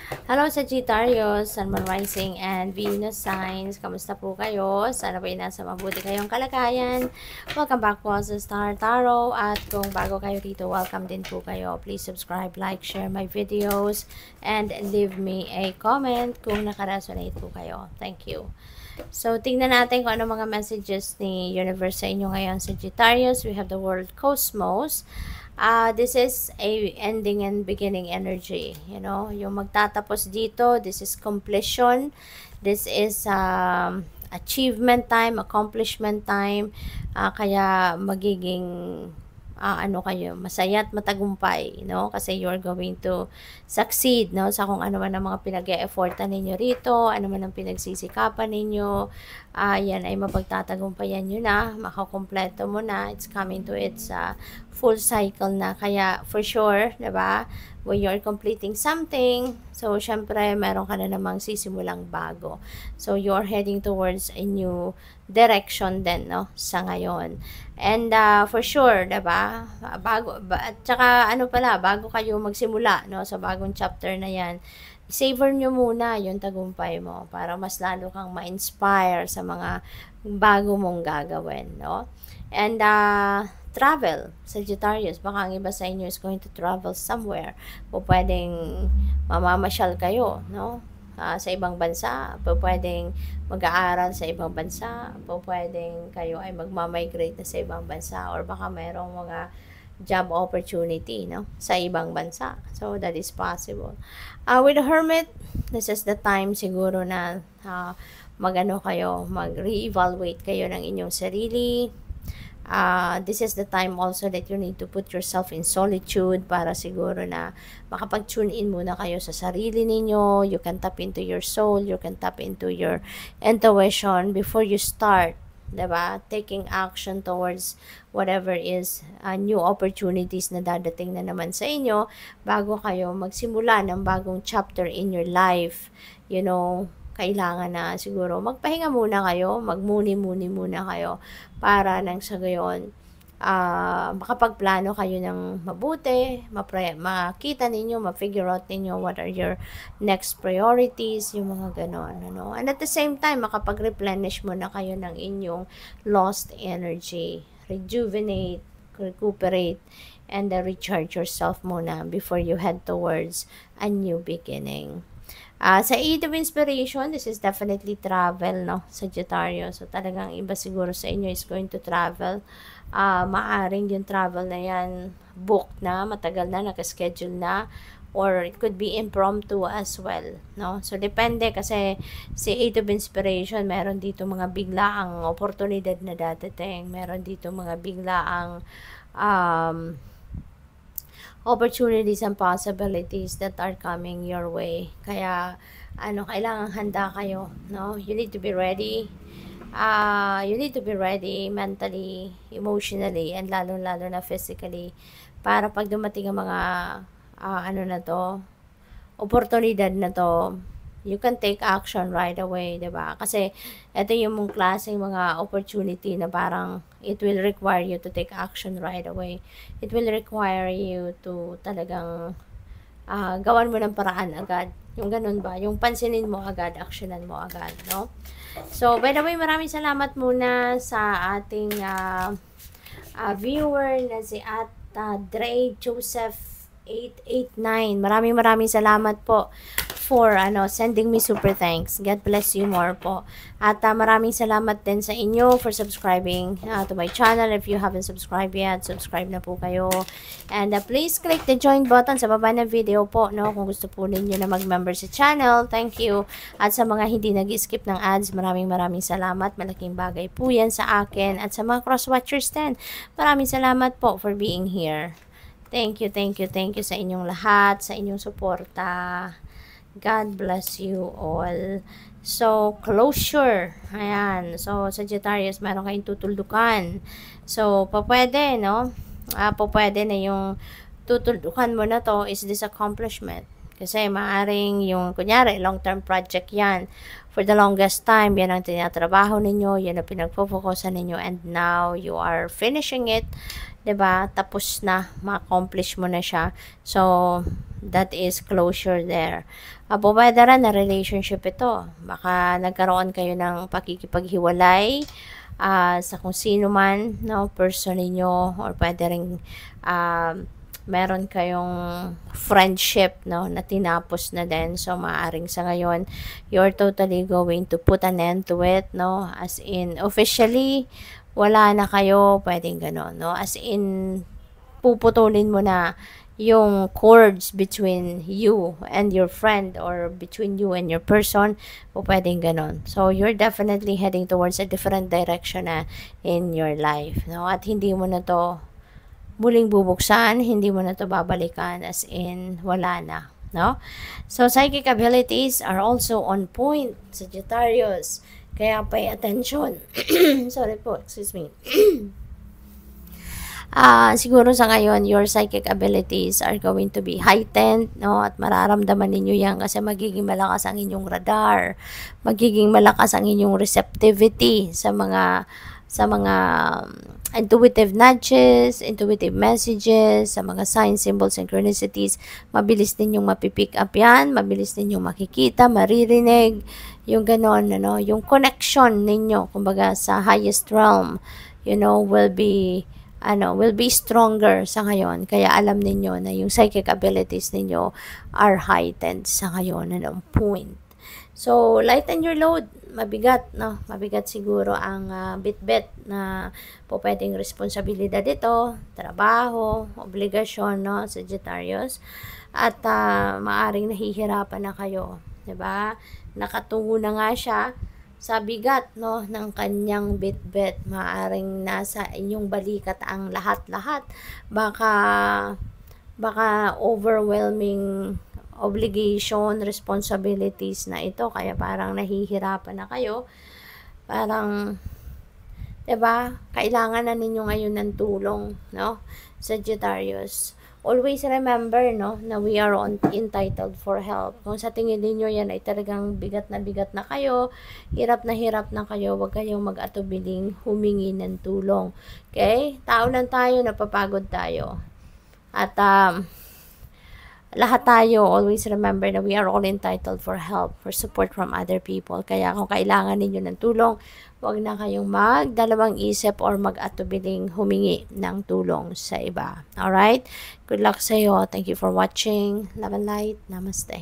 Hello Sagittarius, Sun, Moon, Rising, and Venus signs. Kamusta po kayo? Sana po nasa mabuti kayong kalagayan. Welcome back po sa Star Tarot. At kung bago kayo dito, welcome din po kayo. Please subscribe, like, share my videos, and leave me a comment kung nakaresonate po kayo. Thank you. So, tingnan natin kung ano mga messages ni Universe sa inyo ngayon, Sagittarius. We have the word Cosmos. This is a ending and beginning energy, you know, yung magtatapos dito, this is completion, this is achievement time, accomplishment time, kaya magiging ano kayo, masaya at matagumpay, no? Kasi you're going to succeed, no? Sa kung ano man ang mga pinag-e-effortan ninyo rito, ano man ang pinagsisikapan ninyo, yan ay mapagtatagumpayan nyo na, makakompleto mo na, it's coming to its full cycle na. Kaya, for sure, diba? When you're completing something, so, syempre, meron ka na namang sisimulang bago. So, you're heading towards a new direction din, no? Sa ngayon. And, for sure, diba? At saka, ano pala, bago kayo magsimula, no? Sa bagong chapter na yan, savor nyo muna yung tagumpay mo para mas lalo kang ma-inspire sa mga bago mong gagawin, no? And, travel, Sagittarius, baka ang iba sa inyo is going to travel somewhere. O pwedeng mamamasyal kayo, no? Sa ibang bansa, po pwedeng mag-aaral sa ibang bansa, po pwedeng kayo ay magmamigrate na sa ibang bansa, or baka mayroong mga job opportunity, no, sa ibang bansa. So, that is possible. With the Hermit, this is the time siguro na mag-ano kayo, mag-re-evaluate kayo ng inyong sarili. This is the time also that you need to put yourself in solitude para siguro na makapag-tune in muna kayo sa sarili ninyo. You can tap into your soul, you can tap into your intuition before you start, diba? Taking action towards whatever is new opportunities na dadating na naman sa inyo bago kayo magsimula ng bagong chapter in your life. You know, kailangan na siguro magpahinga muna kayo, magmuni-muni muna kayo para nang sa gayon makapagplano kayo ng mabuti, makita ninyo, ma-figure out ninyo what are your next priorities, yung mga ganon, ano? And at the same time, makapag-replenish muna kayo ng inyong lost energy, rejuvenate, recuperate, and recharge yourself muna before you head towards a new beginning. Sa Eight of Inspiration, this is definitely travel, no, Sagittarius. So, talagang iba siguro sa inyo is going to travel. Maaring yung travel na yan, booked na, matagal na, nakaschedule na, or it could be impromptu as well, no? So, depende kasi si Eight of Inspiration, meron dito mga biglaang oportunidad na dadating. Meron dito mga biglaang opportunities and possibilities that are coming your way. Kaya, kailangan handa kayo, no? You need to be ready. You need to be ready mentally, emotionally, and lalo-lalo na physically para pag dumating ang mga, na to, oportunidad na to, you can take action right away, diba? Kasi, ito yung mong klaseng mga opportunity na parang it will require you to take action right away. It will require you to talagang gawan mo ng paraan agad. Yung ganun ba? Yung pansinin mo agad, actionan mo agad, no? So, by the way, maraming salamat muna sa ating viewer na si Dre Joseph 889. Maraming salamat po for sending me super thanks. God bless you more po. At maraming salamat din sa inyo for subscribing to my channel. If you haven't subscribed yet, subscribe na po kayo. And please click the join button sa baba ng video po, no, kung gusto po ninyo na mag-member sa channel. Thank you. At sa mga hindi nag-skip ng ads, maraming salamat. Malaking bagay po yan sa akin. At sa mga cross-watchers din, maraming salamat po for being here. Thank you sa inyong lahat, sa inyong suporta. God bless you all. So, closure. Ayan. So, Sagittarius, meron kayong tutuldukan. So, pwede, no? Pwede na yung tutuldukan mo na to is this accomplishment. Kasi maaring yung, kunyari, long-term project yan. For the longest time, yan ang tinatrabaho ninyo, yan ang pinagpo-focusan ninyo, and now you are finishing it. 'Di ba? Tapos na, ma-accomplish mo na siya. So, that is closure there. Pwede rin na relationship ito. Baka nagkaroon kayo ng pakikipaghiwalay sa kung sino man, no, person ninyo, or pwede rin meron kayong friendship, no, na tinapos na din. So, maaring sa ngayon, you're totally going to put an end to it, no, as in, officially, wala na kayo, pwedeng gano'n, no, as in, puputulin mo na yung cords between you and your friend, or between you and your person, pwedeng ganon. So, you're definitely heading towards a different direction na in your life, no? At hindi mo na to muling bubuksan, hindi mo na to babalikan, as in, wala na, no? So, psychic abilities are also on point, Sagittarius. Kaya pay attention. Sorry po, excuse me. Siguro sa ngayon, your psychic abilities are going to be heightened, no? At mararamdaman ninyo yan kasi magiging malakas ang inyong radar. Magiging malakas ang inyong receptivity sa mga intuitive nudges, intuitive messages, sa mga signs, symbols, synchronicities. Mabilis ninyong mapipick up yan, mabilis ninyong makikita, maririnig, yung ganon, ano, yung connection ninyo, kumbaga sa highest realm, you know, will be stronger sa ngayon. Kaya alam ninyo na yung psychic abilities ninyo are heightened sa ngayon, on point. So, lighten your load. Mabigat, no? Mabigat siguro ang bit-bit na pwedeng responsibilidad ito, trabaho, obligasyon, no, Sagittarius. At maaring nahihirapan na kayo, 'di ba? Nakatungo na nga siya sa bigat, no, ng kanyang bit-bit. Maaring nasa inyong balikat ang lahat-lahat. Baka overwhelming obligation, responsibilities na ito, kaya parang nahihirapan na kayo. Parang, 'di ba, kailangan na ninyo ngayon ng tulong, no, Sagittarius. Always remember, no, na we are entitled for help. Kung sa tingin niyo yan ay talagang bigat na kayo, hirap na kayo, huwag kayong mag-atubiling humingi ng tulong. Okay? Tao lang tayo, napapagod tayo. At lahat tayo, always remember na we are all entitled for help, for support from other people. Kaya kung kailangan ninyo ng tulong, huwag na kayong magdalawang isip or mag-atubiling humingi ng tulong sa iba. Alright? Good luck sa iyo. Thank you for watching. Love and light. Namaste.